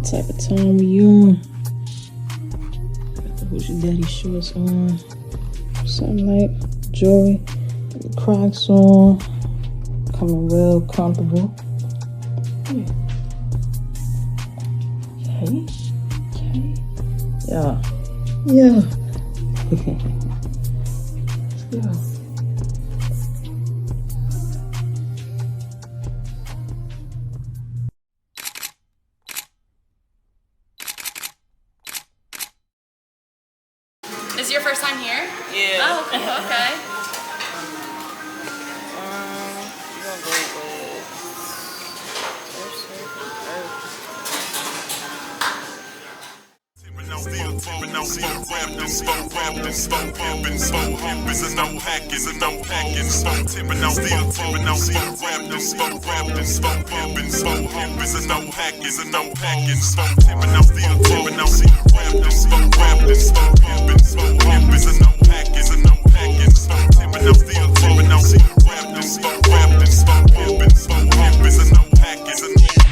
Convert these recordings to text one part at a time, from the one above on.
type of time we on. Got the Hoochie Daddy shorts on. Something like jewelry. Got the Crocs on. Coming real comfortable. Yeah. Okay. Yeah. Let's go. Is it your first time here? Yeah. Oh, okay. We're gonna go with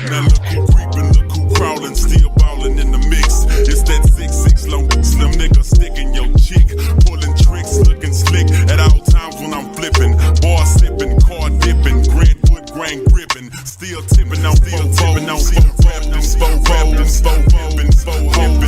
Now look who creepin', look who crawlin', still ballin' in the mix. It's that 6'6" long slim nigga sticking your cheek, pulling tricks, looking slick at all times when I'm flipping. Bar sipping, car dipping, grand wood grain gripping, still tipping on, still tipping on. Rapping, slow bumping, is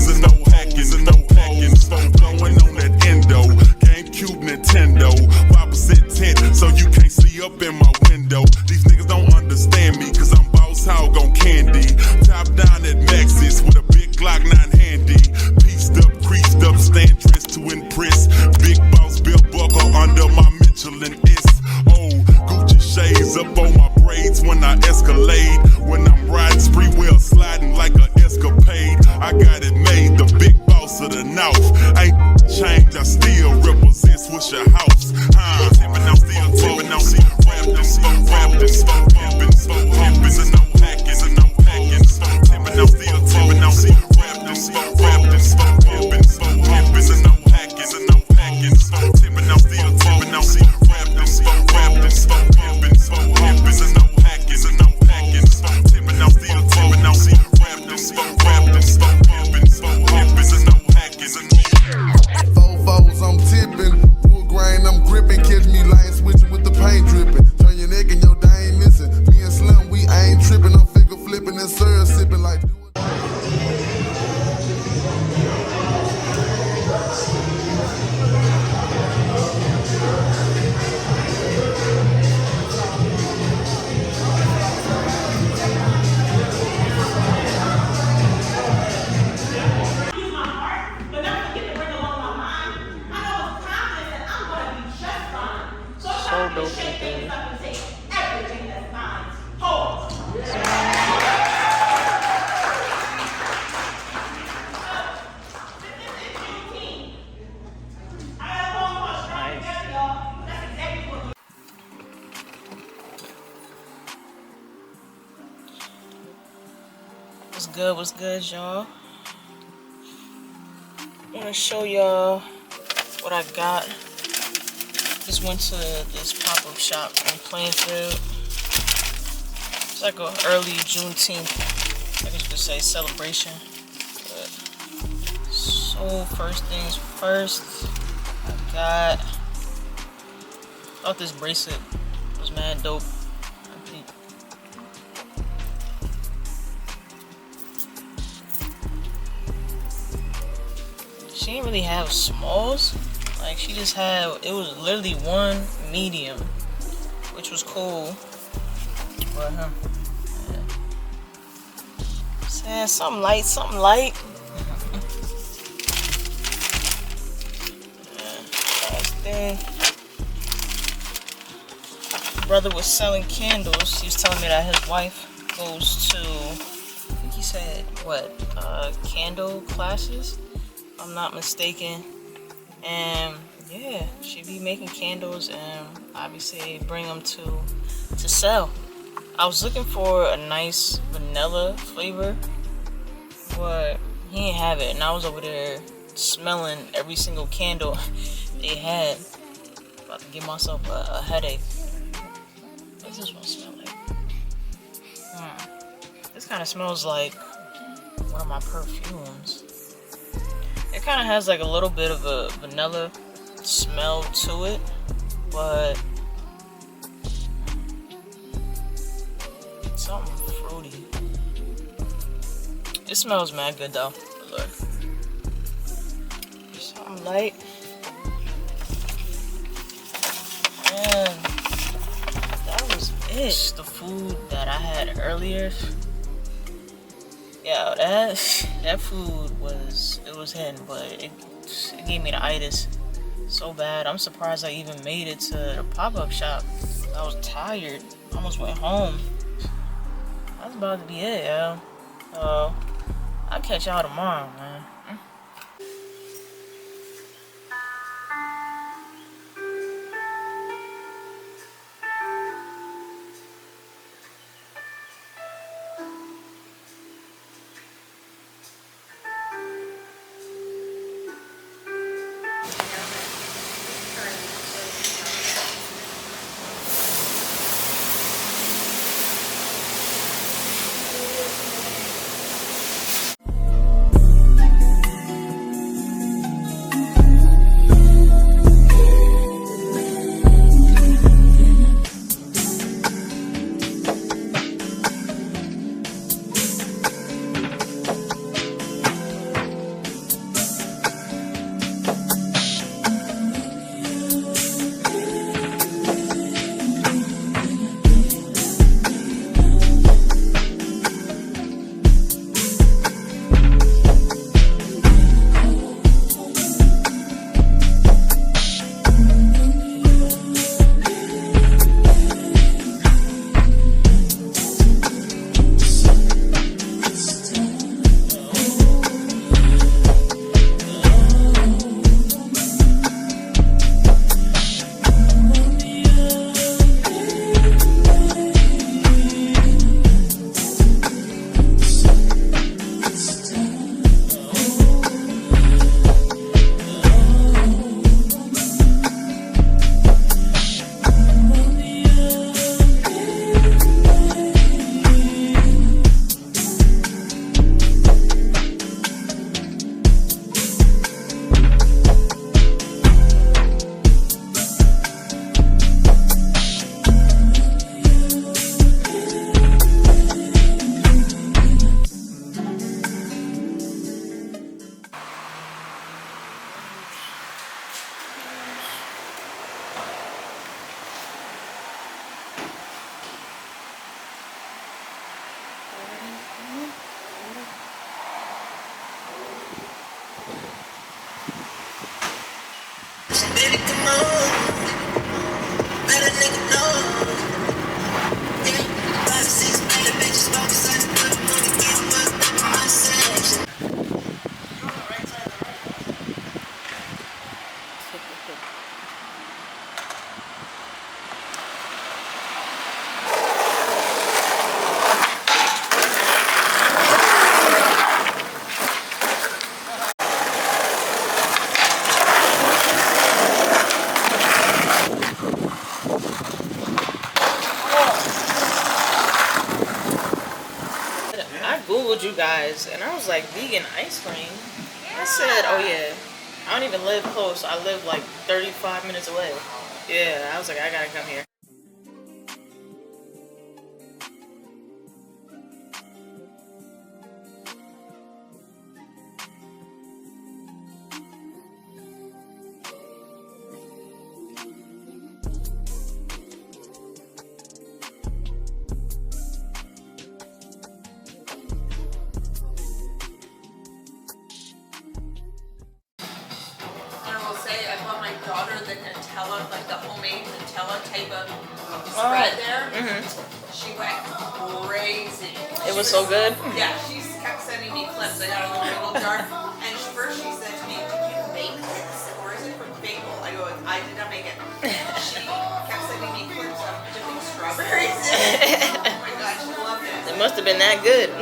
a no hack, is a no hacking, blowing on that endo, GameCube, Nintendo, 5% tint, so you can't see up in my window. These niggas don't understand me, cause I'm boss hog on candy. Top down at Maxis with a big Glock 9 handy. Pieced up, creased up, stand dressed to impress. Big boss Bill Buckle under my Michelin S. Oh, Gucci shades up on my braids when I escalade. When I'm riding spree wheel sliding like an escapade. I got it made, the big boss of the north. Ain't changed, I still represent Swisher House. Tipping on, still tipping on, rapping, slow bumping, is a no hack, is a no hacking, tipping on, still tipping on, rapping, slow bumping, is a no hack, is a no hacking, tipping on, still tipping on, rapping, slow bumping, is a no hack, is a no hacking, tipping on, still tipping on, rapping, slow bumping, is a no hack, is a no. Fofos, I'm tipping, wood grain, I'm gripping, catch me lying, switching with the paint dripping. Turn your neck and your day ain't missing. Me and Slim, we ain't tripping, I'm figure flipping and syrup sipping like. so dope, dude. What's good, y'all? I'm gonna show y'all what I got. Just went to this pop-up shop in Plainfield. It's like an early Juneteenth, I guess you could say, celebration. But, so first things first, I thought this bracelet was mad dope. I think. She didn't really have smalls. Like, she just had, it was literally one medium, which was cool. But, yeah. Saying something light, Last thing. Brother was selling candles. He was telling me that his wife goes to, I think he said, what, candle classes? If I'm not mistaken. And yeah, she be making candles and obviously bring them to sell. I was looking for a nice vanilla flavor, but he didn't have it, and I was over there smelling every single candle they had. About to give myself a headache. What does this one smell like? This kind of smells like one of my perfumes. It kind of has like a little bit of a vanilla smell to it, but something fruity. It smells mad good though. Look. Something light. And that was it. The food that I had earlier. Yeah, that food was hitting, but it gave me the itis so bad. I'm surprised I even made it to the pop-up shop. I was tired. I almost went home. That's about to be it, yo. So I'll catch y'all tomorrow, man. Baby, come on, let a nigga know. Yeah, 5, 6, other bitches focus on the good money, get fucked up in my section. You on the right side of the I googled you guys and I was like, vegan ice cream. I said, oh yeah, I don't even live close. I live like 35 minutes away. Yeah, I was like, I gotta come here. Daughter the Nutella, like the homemade Nutella type of spread there. She went crazy. It was so good. Yeah, she kept sending me clips. I got a little jar, and first she said to me, "Did you make this, or is it from Bagel?" I go, "I did not make it." She kept sending me clips of dipping strawberries in it. Oh my god, she loved it. It must have been that good.